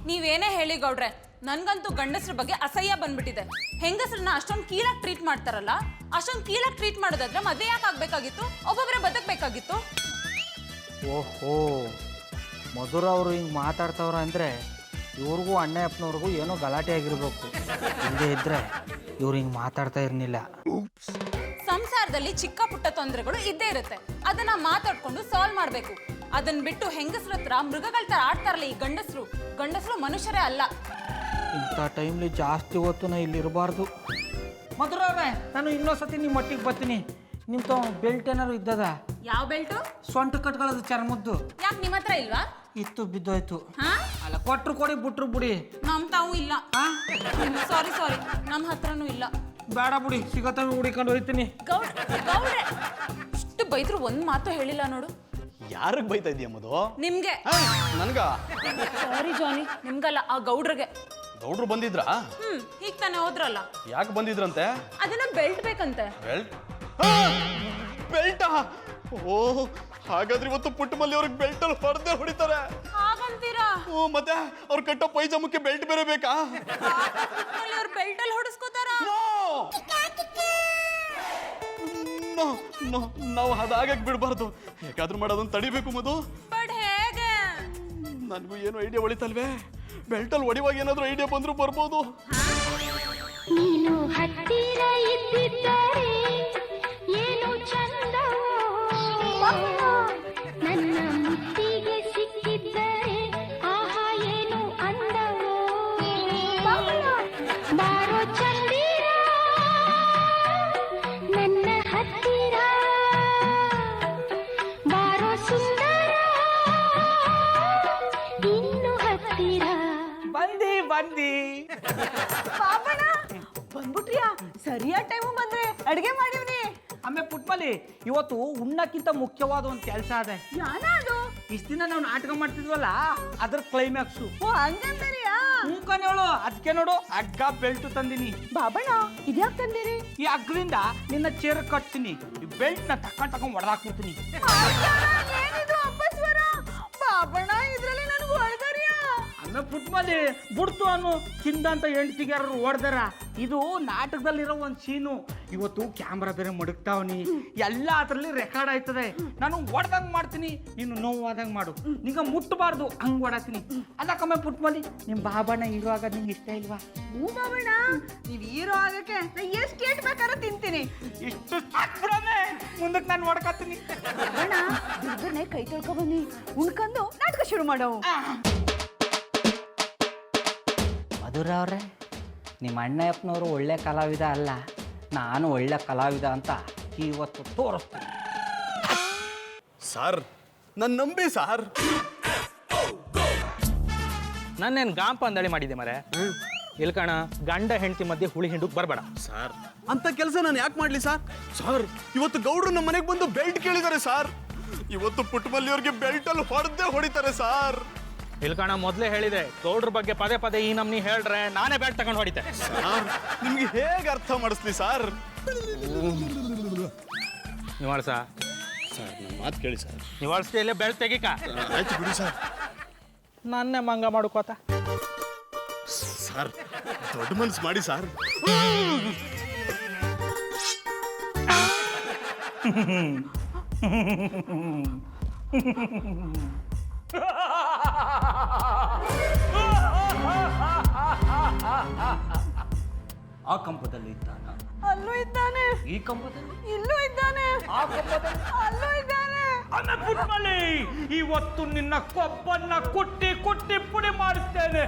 ನೀವೇನೇ ಹೇಳಿ ಗೌಡ್ರೆ, ನನ್ಗಂತೂ ಗಂಡಸ್ರ ಬಗ್ಗೆ ಅಸಹ್ಯ ಬಂದ್ಬಿಟ್ಟಿದೆ. ಹೆಂಗಸ್ರನ್ನ ಅಷ್ಟೊಂದು ಕೀಳಾಗಿ ಟ್ರೀಟ್ ಮಾಡ್ತಾರಲ್ಲ, ಅಷ್ಟೊಂದು ಕೀಳಾಗಿ ಟ್ರೀಟ್ ಮಾಡೋದಾದ್ರೆ ಮದುವೆ ಯಾಕೆ ಆಗ್ಬೇಕಾಗಿತ್ತು? ಒಬ್ಬೊಬ್ಬರೇ ಬದುಕಬೇಕಾಗಿತ್ತು. ಓಹೋ, ಮಧುರ ಅವರು ಹಿಂಗೆ ಮಾತಾಡ್ತವ್ರ ಅಂದರೆ ಇವ್ರಿಗೂ ಅಣ್ಣಪ್ಪನವ್ರಿಗೂ ಏನೋ ಗಲಾಟೆ ಆಗಿರ್ಬೇಕು. ಇಲ್ಲದೆ ಇದ್ರೆ ಇವ್ರು ಹಿಂಗೆ ಮಾತಾಡ್ತಾ ಇರಲಿಲ್ಲ. ಸಂಸಾರದಲ್ಲಿ ಚಿಕ್ಕ ಪುಟ್ಟ ತೊಂದರೆಗಳು ಇದ್ದೇ ಇರುತ್ತೆ, ಅದನ್ನ ಮಾತಾಡ್ಕೊಂಡು ಸಾಲ್ವ್ ಮಾಡಬೇಕು. ಅದನ್ನ ಬಿಟ್ಟು ಹೆಂಗಸ್ರ ಹತ್ರ ಮೃಗಗಳ ತರ ಆಡ್ತಾರಲ್ಲ ಈ ಗಂಡಸರು ಮನುಷ್ಯರೇ ಅಲ್ಲ. ಇಂಥ ಟೈಮ್ಲಿ ಜಾಸ್ತಿ ಹೊತ್ತು ನಾ ಇಲ್ಲಿ ಇರಬಾರ್ದು. ಮಧುರ ಅವ್ರೆ, ನಾನು ಇನ್ನೊಂದ್ಸತಿ ನಿಮ್ಮ ಮಟ್ಟಿಗೆ ಬರ್ತೀನಿ. ನಿಮ್ದು ಬೆಲ್ಟ್ ಏನಾದ್ರು ಇದ್ದದ? ಯಾವ ಬೆಲ್ಟು? ಸೊಂಟ ಕಟ್ಕೊಳ್ಳೋದು ಚರ್ಮದ್ದು. ಯಾಕೆ ನಿಮ್ಮ ಹತ್ರ ಇಲ್ವಾ? ಇತ್ತು, ಬಿದ್ದೋಯ್ತು. ಹಾ, ಅಲ್ಲ, ಕೊಟ್ರು ಕೊಡಿ, ಬಿಟ್ರು ಬಿಡಿ. ನಮ್ ತಾವು ಇಲ್ಲ. ಸಾರಿ, ನಮ್ಮ ಹತ್ರನೂ ಇಲ್ಲ. ಬೇಡ ಬಿಡಿ, ಸಿಗತ್ತವೆ ಹುಡಿಕೊಂಡು ಹೋಯ್ತೀನಿ. ಗೌಡ್ರೆ, ಇಷ್ಟು ಬೈದ್ರು ಒಂದ್ ಮಾತು ಹೇಳಿಲ್ಲ ನೋಡು. ಯಾರಿಗೆ ಬೈತಾ ಇದೀಯ ಮಧು? ನಿಮ್ಗೆ. ನನ್ಗ? ಸಾರಿ ಜಾನಿ, ನಿಮ್ಗಲ್ಲ, ಆ ಗೌಡ್ರಿಗೆ. ಗೌಡ್ರು ಬಂದಿದ್ರಾ? ಈಗ ತಾನೇ ಹೋದ್ರಲ್ಲ. ಯಾಕೆ ಬಂದಿದ್ರಂತೆ? ಅದನ್ನ ಬೆಲ್ಟ್ ಬೇಕಂತೆ. ಬೆಲ್ಟ್? ಬೆಲ್ಟಾ? ಓ, ಹಾಗಾದ್ರೆ ಇವತ್ತು ಪುಟ್ಟಮಲ್ಲಿ ಅವ್ರಿಗೆ ಬೆಲ್ಟ್ ಅಲ್ಲಿ ಹೊಡೆದೇ ಹೊಡಿತಾರೆ. ಹಾಗಂತೀರಾ? ಓ, ಮತ್ತೆ ಅವ್ರು ಕಟ್ಟೋ ಪೈಜಾಮಕ್ಕೆ ಬೆಲ್ಟ್ ಬೇರೆ ಬೇಕಾ? ಅವ್ರ ಬೆಲ್ಟ್ ಅಲ್ಲಿ ಹೊಡಿಸ್ಕೋತಾರ? ನಾವು ಅದಾಗಕ್ಕೆ ಬಿಡಬಾರ್ದು. ಹೇಗಾದ್ರೂ ಮಾಡೋದನ್ನ ತಡಿಬೇಕು ಮಧು. ಬಟ್ ಹೇಗೆ? ನನಗೂ ಏನು ಐಡಿಯಾ ಹೊಳಿತಲ್ವೇ? ಬೆಲ್ಟಲ್ಲಿ ಹೊಡಿವಾಗ ಏನಾದರೂ ಐಡಿಯಾ ಬಂದರೂ ಬರ್ಬೋದು. ನೀನು ಹತ್ತಿರ ಇದ್ದಿದ್ದರೆ ಏನು ಚಂದವೋ, ನನ್ನ ಮುತ್ತಿಗೆ ಸಿಕ್ಕಿದ್ದರೆ ಆಹಾ ಏನು ಅಂದವೋ. ಬಾರೋ ಚಂದಿರ ನನ್ನ ಹತ್ತಿರ, ಬಾರೋ ಸುಂದರ ಇನ್ನು ಹತ್ತಿರ. ಬಂದಿ ಬಂದ್ಬಿಟ್ರಿಯಾ? ಸರಿಯಾದ ಟೈಮು ಬಂದ್ರೆ ಅಡಿಗೆ ಮಾಡಿವ್ನಿ. ಆಮೇಲೆ ಪುಟ್ಮಲಿ, ಇವತ್ತು ಉಣ್ಣಕ್ಕಿಂತ ಮುಖ್ಯವಾದ ಒಂದು ಕೆಲಸ ಅದೇ. ಯಾನದು? ಇಷ್ಟ ದಿನ ನಾವು ನಾಟಕ ಮಾಡ್ತಿದ್ವಲ್ಲ, ಅದ್ರ ಕ್ಲೈಮ್ಯಾಕ್ಸು. ಓ, ಹಂಗಂತಾರಿಯಾ? ಮೂಕನೇಳು, ಅದಕ್ಕೆ ನೋಡು ಹಗ್ಗ ಬೆಲ್ಟ್ ತಂದಿನಿ. ಬಾಬಣ್ಣ, ಇದ್ಯಾಕ್ ತಂದಿರಿ? ಈ ಹಗ್ಗದಿಂದ ನಿನ್ನ ಚೇರ್ ಕಟ್ತೀನಿ, ಈ ಬೆಲ್ಟ್ ನ ತಕೊಂಡ್ ಹೊಡೆದಾಕ್ಬಿಡ್ತೀನಿ. ಏನಿದು ಅಪಸ್ವರ? ಬಾಬಣ್ಣ, ಇದ್ರಲ್ಲಿ ನನಗೆ ಹೊಡೆದರಿಯಾ? ಆಮೇಲೆ ಪುಟ್ಮಲಿ ಬಿಡ್ತು ಅನ್ನು ಚಿಂದಂತ ಹೆಂಡತಿಗೆ ಯಾರು ಹೊಡೆದಾರ. ಇದು ನಾಟಕದಲ್ಲಿರೋ ಒಂದು ಸೀನು. ಇವತ್ತು ಕ್ಯಾಮ್ರಾ ಬೇರೆ ಮಡಗ್ತಾವನಿ, ಎಲ್ಲ ಅದರಲ್ಲಿ ರೆಕಾರ್ಡ್ ಆಯ್ತದೆ. ನಾನು ಹೊಡೆದಂಗೆ ಮಾಡ್ತೀನಿ, ನೀನು ನೋವಾದಂಗೆ ಮಾಡು. ನಿಂಗೆ ಮುಟ್ಟಬಾರ್ದು, ಹಂಗೆ ಹೊಡತೀನಿ. ಅಲ್ಲಕ್ಕಮ್ಮ ಪುಟ್ಮಲಿ, ನಿಮ್ಮ ಬಾಬಣ್ಣ ಇರುವಾಗ ನಿಂಗೆ ಇಷ್ಟ ಇಲ್ವಾ? ಹ್ಞೂ ಬಾಬಣ್ಣ, ನೀವ್ ಹೀರೋ ಆಗಕ್ಕೆ ನಾ ಎಷ್ಟು ಕೇಟ್ ಬೇಕಾದ್ರೆ ತಿಂತೀನಿ. ಇಷ್ಟು ಸಾಕ್ಬಿಡನೆ, ಮುಂದಕ್ಕೆ ನಾನು ಹೊಡ್ಕತ್ತೀನಿ. ಬಾಬಣ್ಣ, ದುರ್ಗನೆ ಕೈ ತೊಳ್ಕೊ ಬನ್ನಿ, ಉಣ್ಕೊಂಡು ನಾಟಕ ಶುರು ಮಾಡವು. ಮಧುರ ಅವ್ರೆ, ನಿಮ್ಮ ಅಣ್ಣಯ್ಯಪ್ಪನವರು ಒಳ್ಳೆ ಕಲಾವಿದ ಅಲ್ಲ, ನಾನು ಒಳ್ಳೆ ಕಲಾವಿದ ಅಂತ ಇವತ್ತು ತೋರಿಸ್ತೀನಿ. ಸರ್, ನನ್ನ ನಂಬಿ ಸರ್. ನನ್ನೇನು ಗಾಂಪ ಅಂದಳಿ ಮಾಡಿದ್ದೆ ಮರೆ. ಇಲ್ಕಣ, ಗಂಡ ಹೆಂಡತಿ ಮಧ್ಯೆ ಹುಳಿ ಹಿಂಡುಕ್ ಬರಬೇಡ ಸರ್. ಅಂತ ಕೆಲಸ ನಾನು ಯಾಕೆ ಮಾಡ್ಲಿ ಸರ್? ಸರ್, ಇವತ್ತು ಗೌಡ್ರು ನಮ್ಮ ಮನೆಗೆ ಬಂದು ಬೆಲ್ಟ್ ಕೇಳಿದ್ದಾರೆ ಸರ್. ಇವತ್ತು ಪುಟ್ಟಮಲ್ಲಿ ಅವ್ರಿಗೆ ಬೆಲ್ಟ್ ಅಲ್ಲಿ ಹೊಡೆದೇ ಹೊಡಿತಾರೆ ಸರ್. ಇಲ್ಕಣ, ಮೊದಲೇ ಹೇಳಿದೆ, ಗೌಡ್ರ ಬಗ್ಗೆ ಪದೇ ಪದೇ ಈ ನಮ್ನಿ ಹೇಳ್ರೆ ನಾನೇ ಬ್ಯಾಟ್ ತಗೊಂಡು ಹೊಡಿತೆ. ನಿಮ್ಗೆ ಹೇಗೆ ಅರ್ಥ ಮಾಡಿಸ್ಲಿ ಸರ್? ನಿವಾಳ್ಸ ಸರ್, ನನ್ನ ಮಾತು ಕೇಳಿ ಸರ್. ನಿವಾಳ್ಸ್ತಿ ಇಲ್ಲೇ ಬೆಲ್ಟ್ ತೆಗಿಕ. ಆಯ್ತು ಬಿಡಿ ಸರ್. ನನ್ನೇ ಮಂಗ ಮಾಡ್ಕೋತ. ಸರ್, ದೊಡ್ಡ ಮನ್ಸು ಮಾಡಿ ಸರ್. ಆ ಕಂಪದಲ್ಲಿ ಇದ್ದಾನ, ಅಲ್ಲೂ ಇದ್ದಾನೆ. ಈ ಕಂಪದಲ್ಲಿ, ಇಲ್ಲೂ ಇದ್ದಾನೆ. ಆ ಕಂಪದಲ್ಲಿ, ಅಲ್ಲೂ ಇದ್ದಾನೆ. ಪುಟ್ಮಲಿ, ಇವತ್ತು ನಿನ್ನ ಕೊಬ್ಬನ್ನ ಕುಟ್ಟಿ ಕುಟ್ಟಿ ಪುಡಿ ಮಾಡುತ್ತೇನೆ.